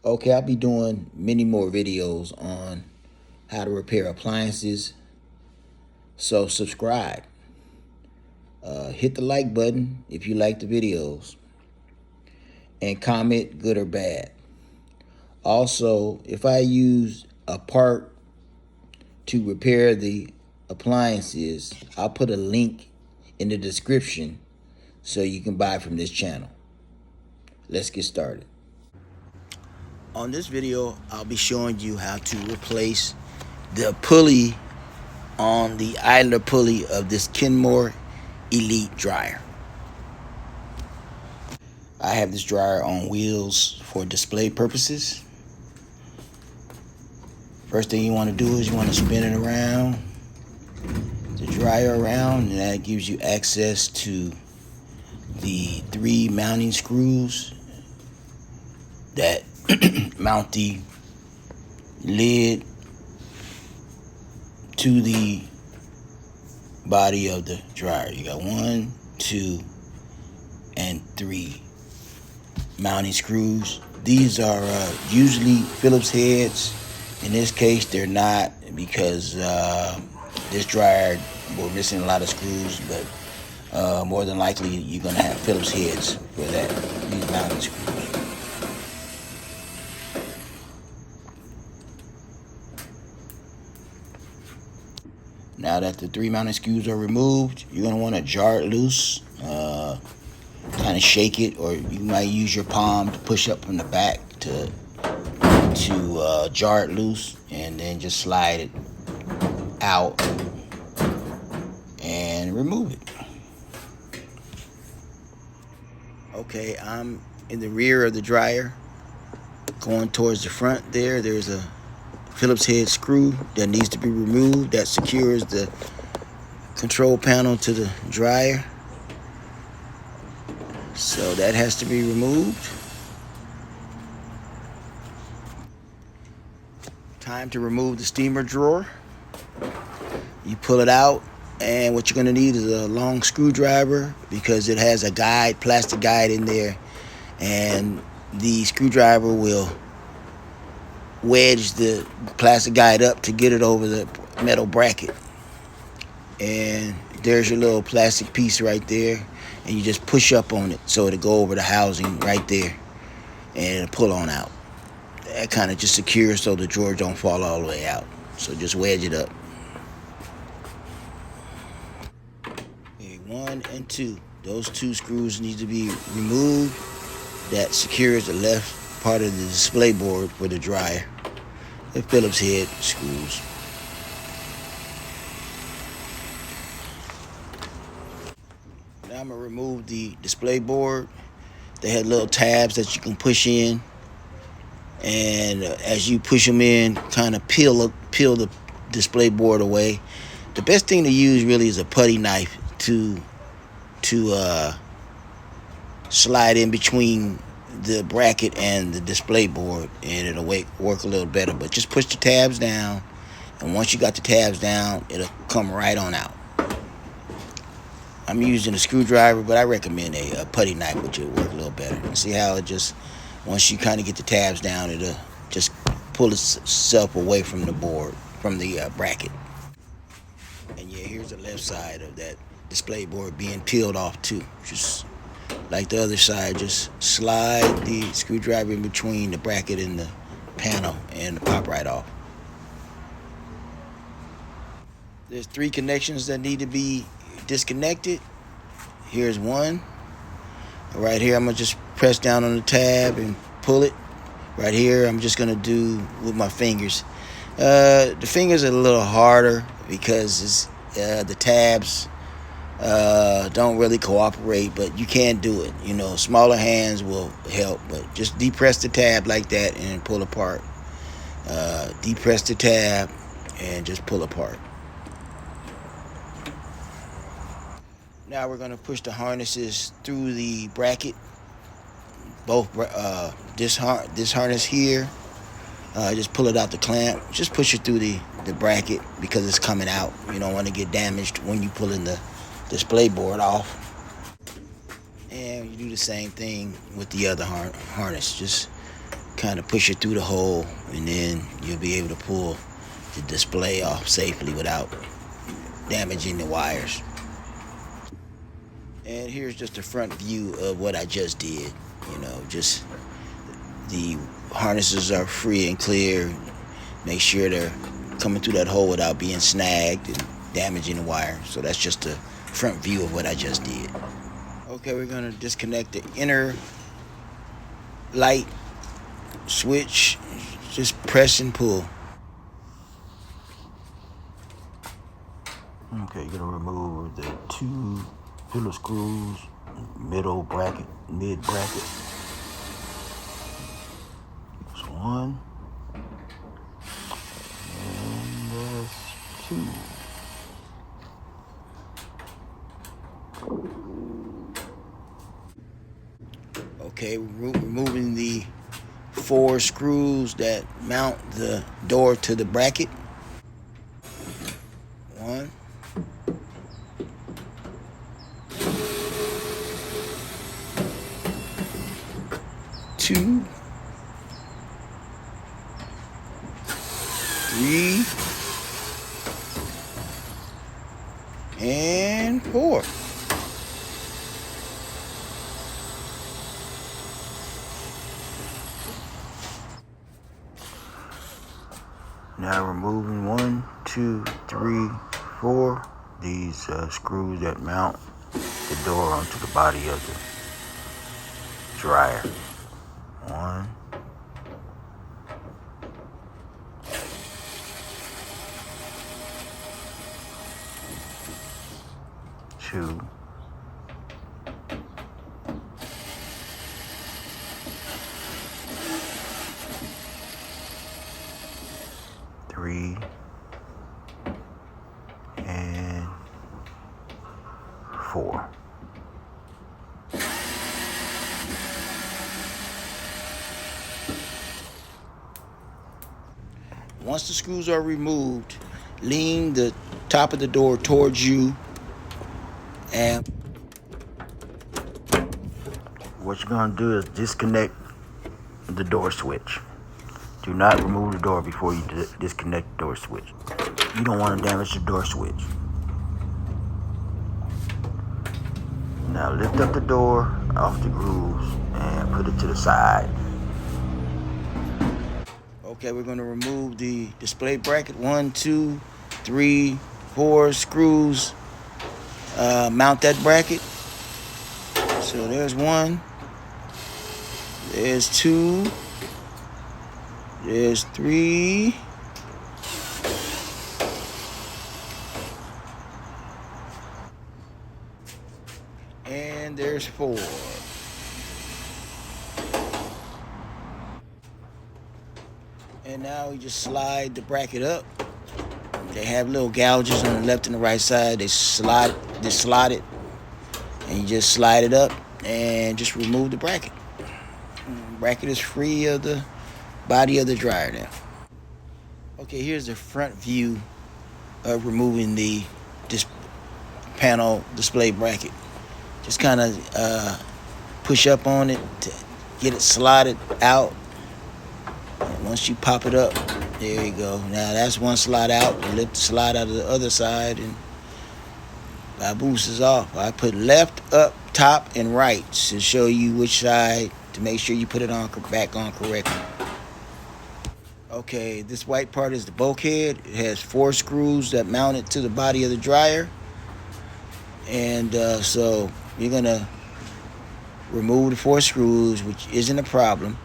Okay, I'll be doing many more videos on how to repair appliances. So subscribe. Hit the like button if you like the videos. And comment good or bad. Also, if I use a part to repair the appliances, I'll put a link in the description so you can buy from this channel. Let's get started. On this video, I'll be showing you how to replace the pulley on the idler pulley of this Kenmore Elite dryer. I have this dryer on wheels for display purposes. First thing you want to do is you want to spin it around, the dryer around, and that gives you access to the 3 mounting screws that mount the lid to the body of the dryer. You got 1, 2, and 3 mounting screws. These are usually Phillips heads. In this case, they're not, because this dryer, we're missing a lot of screws, but more than likely you're going to have Phillips heads for that, these mounting screws. Now that the 3 mounting screws are removed, you're going to want to jar it loose, kind of shake it, or you might use your palm to push up from the back to jar it loose, and then just slide it out and remove it. Okay, I'm in the rear of the dryer, going towards the front there. There's a Phillips head screw that needs to be removed that secures the control panel to the dryer. So that has to be removed. Time to remove the steamer drawer. You pull it out, and what you're going to need is a long screwdriver, because it has a guide, plastic guide in there, and the screwdriver will wedge the plastic guide up to get it over the metal bracket. And there's your little plastic piece right there, and you just push up on it so it'll go over the housing right there, and it'll pull on out. That kind of just secures so the drawer don't fall all the way out. So just wedge it up. Okay, 1 and 2. Those 2 screws need to be removed. That secures the left part of the display board for the dryer. The Phillips head screws. Now I'm going to remove the display board. They had little tabs that you can push in, and as you push them in, kind of peel the display board away. The best thing to use really is a putty knife to slide in between the bracket and the display board, and it'll work a little better. But just push the tabs down, and once you got the tabs down, it'll come right on out. I'm using a screwdriver, but I recommend a putty knife, which will work a little better. See how it just, once you kind of get the tabs down, it'll just pull itself away from the board, from the bracket. And yeah, here's the left side of that display board being peeled off too. Just like the other side, just slide the screwdriver in between the bracket and the panel, and it'll pop right off. There's 3 connections that need to be disconnected. Here's one. Right here, I'm gonna just press down on the tab and pull it. Right here, I'm just gonna do with my fingers. The fingers are a little harder because the tabs don't really cooperate, but you can do it. You know, smaller hands will help, but just depress the tab like that and pull apart. Depress the tab and just pull apart. Now we're going to push the harnesses through the bracket. Both this harness here, just pull it out the clamp. Just push it through the bracket because it's coming out. You don't want to get damaged when you pulling the display board off. And you do the same thing with the other harness. Just kind of push it through the hole, and then you'll be able to pull the display off safely without damaging the wires. And here's just a front view of what I just did. You know, just the harnesses are free and clear. Make sure they're coming through that hole without being snagged and damaging the wire. So that's just a front view of what I just did. Okay, we're gonna disconnect the inner light switch. Just press and pull. Okay, you're gonna remove the 2 pillar screws, mid bracket. That's 1, and that's 2. Okay, removing the 4 screws that mount the door to the bracket. 1. 2. 3. And 4. Now removing 1, 2, 3, 4, these screws that mount the door onto the body of the dryer. 1, 2, 3, and 4. Once the screws are removed, lean the top of the door towards you, and what you're going to do is disconnect the door switch. Do not remove the door before you disconnect the door switch. You don't want to damage the door switch. Now lift up the door off the grooves and put it to the side. Okay, we're going to remove the display bracket. 1, 2, 3, 4 screws. Mount that bracket. So there's 1. There's 2. There's 3. And there's 4. And now we just slide the bracket up. They have little gouges on the left and the right side. They slide it, and you just slide it up and just remove the bracket. The bracket is free of the body of the dryer now. Okay, here's the front view of removing the panel display bracket. Just kind of push up on it to get it slided out. And once you pop it up, there you go. Now that's one slide out. And lift the slide out of the other side, and boost is off. I put left, up, top, and right to show you which side to make sure you put it on back on correctly. Okay, this white part is the bulkhead. It has 4 screws that mount it to the body of the dryer. And so you're going to remove the 4 screws, which isn't a problem.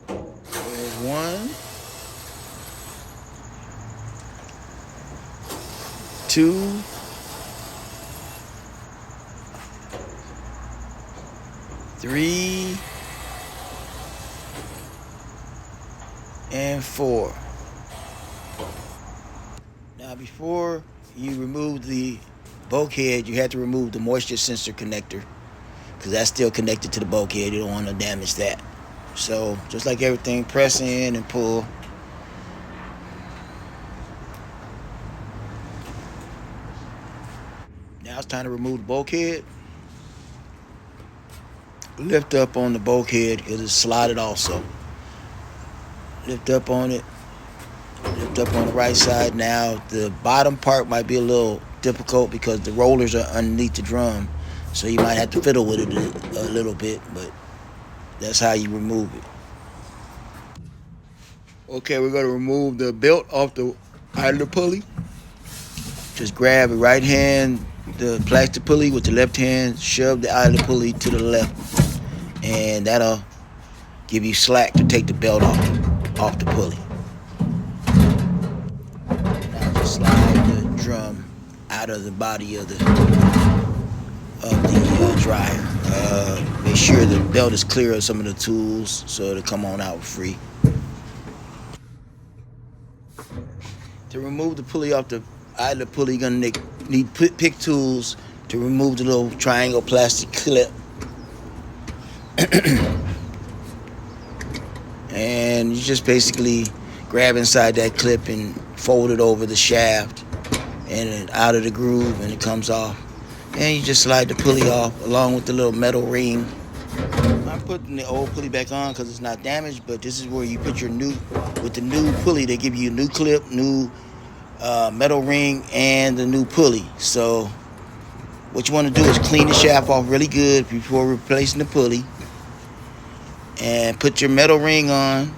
There's 1, 2, 3, and 4. Now before you remove the bulkhead, you have to remove the moisture sensor connector, because that's still connected to the bulkhead. You don't want to damage that. So just like everything, press in and pull. Now it's time to remove the bulkhead. lift up on the bulkhead because it's slotted also. Lift up on it. Lift up on the right side. Now the bottom part might be a little difficult because the rollers are underneath the drum, so you might have to fiddle with it a little bit, but that's how you remove it. Okay, we're going to remove the belt off the idler pulley. Just grab the right hand, the plastic pulley, with the left hand, shove the idler pulley to the left, and that'll give you slack to take the belt off the pulley. Now just slide the drum out of the body of the dryer. Make sure the belt is clear of some of the tools so it'll come on out free. To remove the pulley off the idler pulley, you're gonna need pick tools to remove the little triangle plastic clip. And you just basically grab inside that clip and fold it over the shaft and out of the groove, and it comes off. And you just slide the pulley off along with the little metal ring. I'm putting the old pulley back on because it's not damaged, but this is where you put your with the new pulley, they give you a new clip, new metal ring, and the new pulley. So what you want to do is clean the shaft off really good before replacing the pulley, and put your metal ring on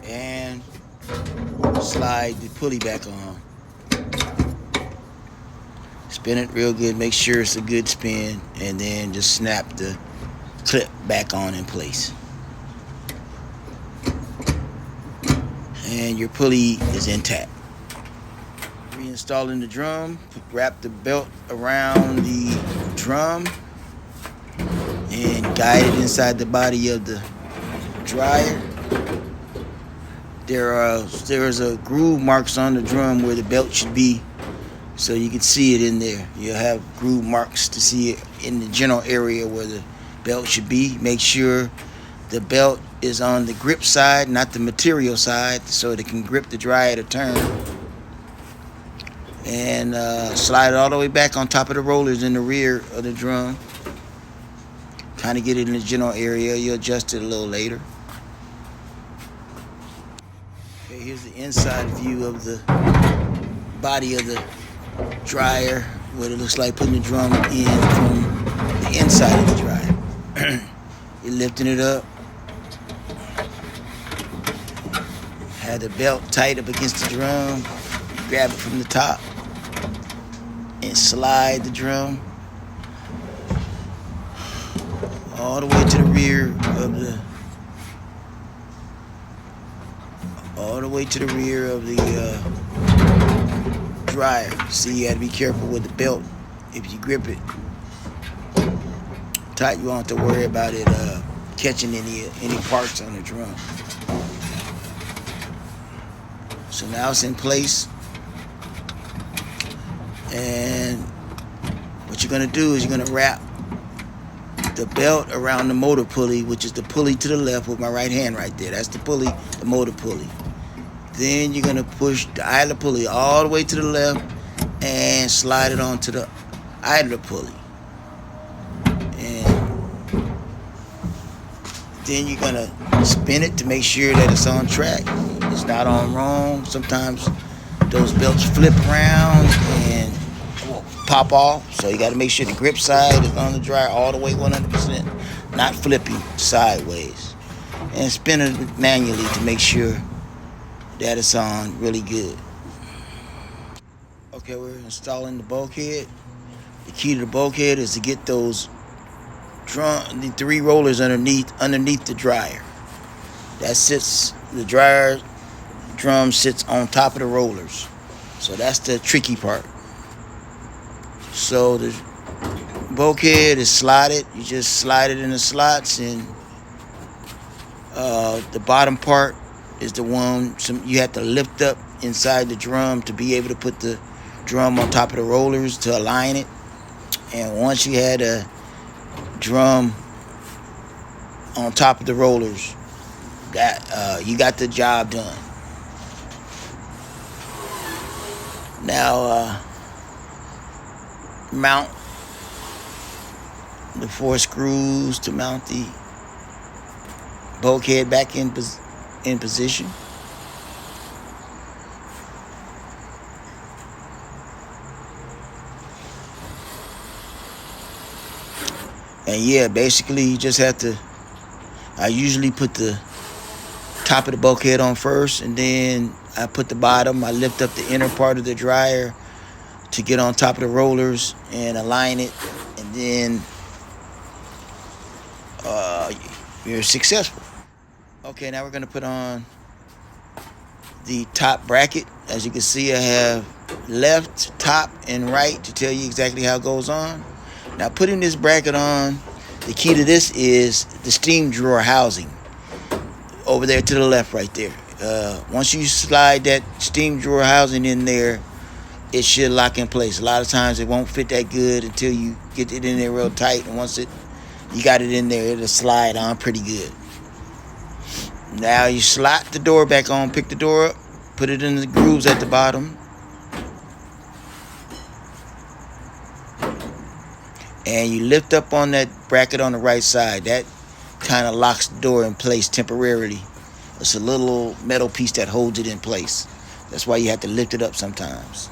and slide the pulley back on. Spin it real good, make sure it's a good spin, and then just snap the clip back on in place. And your pulley is intact. Reinstalling the drum, wrap the belt around the drum and guide it inside the body of the dryer. There's a groove marks on the drum where the belt should be, so you can see it in there. You'll have groove marks to see it in the general area where the belt should be. Make sure the belt is on the grip side, not the material side, so it can grip the dryer to turn. And slide it all the way back on top of the rollers in the rear of the drum. Kind of get it in the general area. You'll adjust it a little later. Okay, here's the inside view of the body of the dryer, what it looks like putting the drum in from the inside of the dryer. You're lifting it up. Have the belt tight up against the drum. Grab it from the top and slide the drum all the way to the rear of the dryer. See, you have to be careful with the belt. If you grip it tight, you won't have to worry about it catching any parts on the drum. So now it's in place, and what you're going to do is you're going to wrap the belt around the motor pulley, which is the pulley to the left with my right hand right there. That's the pulley, the motor pulley. Then you're going to push the idler pulley all the way to the left and slide it onto the idler pulley. And then you're going to spin it to make sure that it's on track. It's not on wrong. Sometimes those belts flip around and pop off, so you got to make sure the grip side is on the dryer all the way 100%, not flipping sideways. And spin it manually to make sure that it's on really good. Okay, we're installing the bulkhead. The key to the bulkhead is to get the 3 rollers underneath the dryer. The dryer drum sits on top of the rollers. So that's the tricky part. So the bulkhead is slotted. You just slide it in the slots, and the bottom part is the one you have to lift up inside the drum to be able to put the drum on top of the rollers to align it. And once you had a drum on top of the rollers, that you got the job done. Now mount The 4 screws to mount the bulkhead back in position. And yeah, basically you just have to, I usually put the top of the bulkhead on first, and then I put the bottom. I lift up the inner part of the dryer to get on top of the rollers and align it, and then you're successful. Okay, now we're going to put on the top bracket. As you can see, I have left, top, and right to tell you exactly how it goes on. Now, putting this bracket on, the key to this is the steam drawer housing over there to the left right there. Once you slide that steam drawer housing in there, it should lock in place. A lot of times it won't fit that good until you get it in there real tight, and once you got it in there, it'll slide on pretty good. Now you slot the door back on, pick the door up, put it in the grooves at the bottom, and you lift up on that bracket on the right side. That kind of locks the door in place temporarily. It's a little metal piece that holds it in place. That's why you have to lift it up sometimes.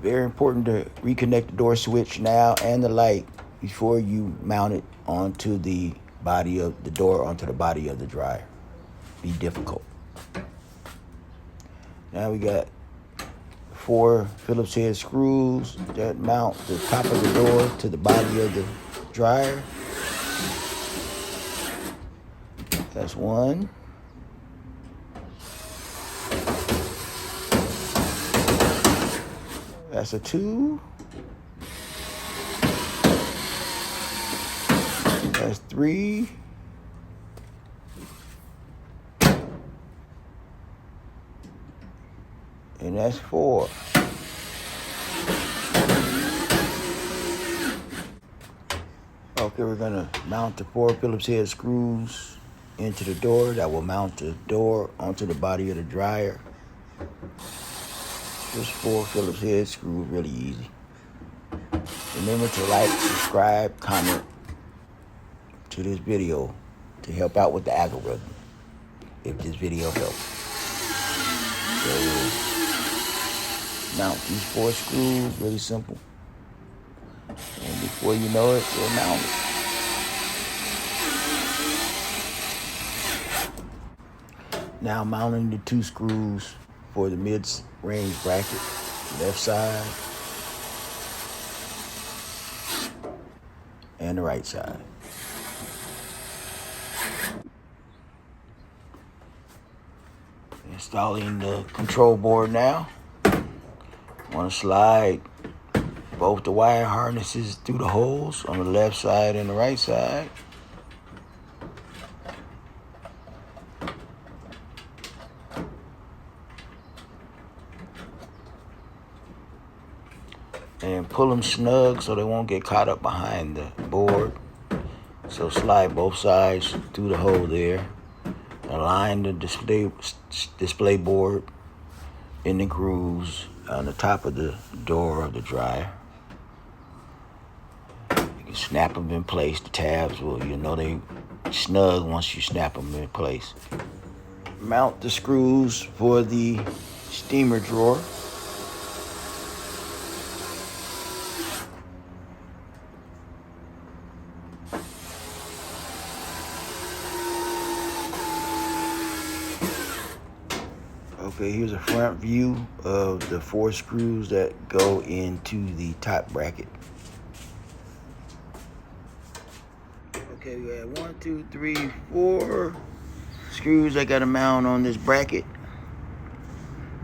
Very important to reconnect the door switch now and the light before you mount it onto the body of the door, onto the body of the dryer. Be difficult. Now we got 4 Phillips head screws that mount the top of the door to the body of the dryer. That's 1. That's a 2. That's 3. And that's 4. Okay, we're gonna mount the 4 Phillips head screws into the door. That will mount the door onto the body of the dryer. Just 4 Phillips head screws, really easy. Remember to like, subscribe, comment to this video to help out with the algorithm, if this video helps. So, mount these 4 screws, really simple. And before you know it, they're mounted. Now mounting the 2 screws for the mid-range bracket, left side and the right side. Installing the control board now. Want to slide both the wire harnesses through the holes on the left side and the right side. And pull them snug so they won't get caught up behind the board. So slide both sides through the hole there. Align the display board in the grooves on the top of the door of the dryer. You can snap them in place. The tabs will, you know, they snug once you snap them in place. Mount the screws for the steamer drawer. Okay, here's a front view of the 4 screws that go into the top bracket. Okay, we got 1, 2, 3, 4 screws I got to mount on this bracket.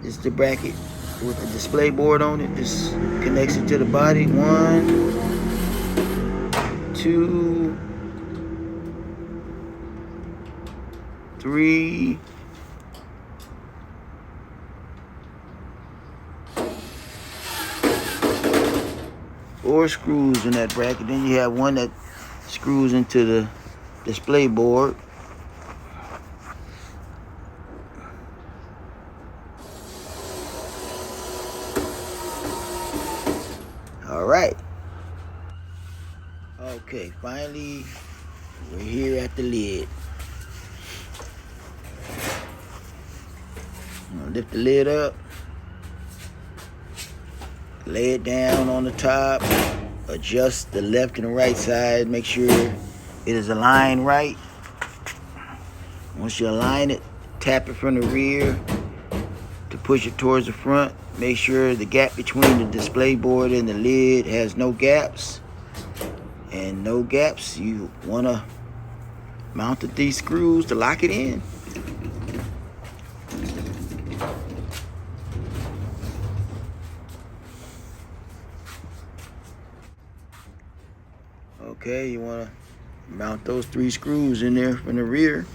This is the bracket with the display board on it. This connects it to the body. 1, 2, 3, 4 screws in that bracket. Then you have one that screws into the display board. All right. Okay. Okay, finally, we're here at the lid. I'm gonna lift the lid up, lay it down on the top, adjust the left and the right side, make sure it is aligned right. Once you align it, tap it from the rear to push it towards the front. Make sure the gap between the display board and the lid has no gaps. And no gaps, you want to mount these screws to lock it in. Okay, you want to mount those 3 screws in there from the rear.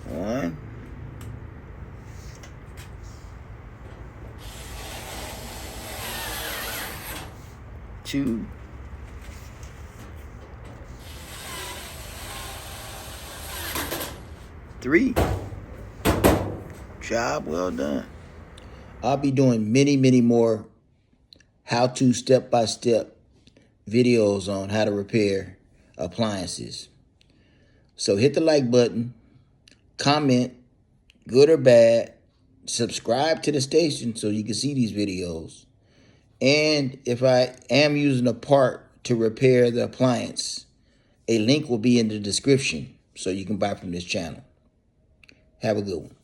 One. 2. 3. Job well done. I'll be doing many more how-to step-by-step videos on how to repair appliances. So hit the like button, comment, good or bad, subscribe to the station so you can see these videos. And if I am using a part to repair the appliance, a link will be in the description so you can buy from this channel. Have a good one.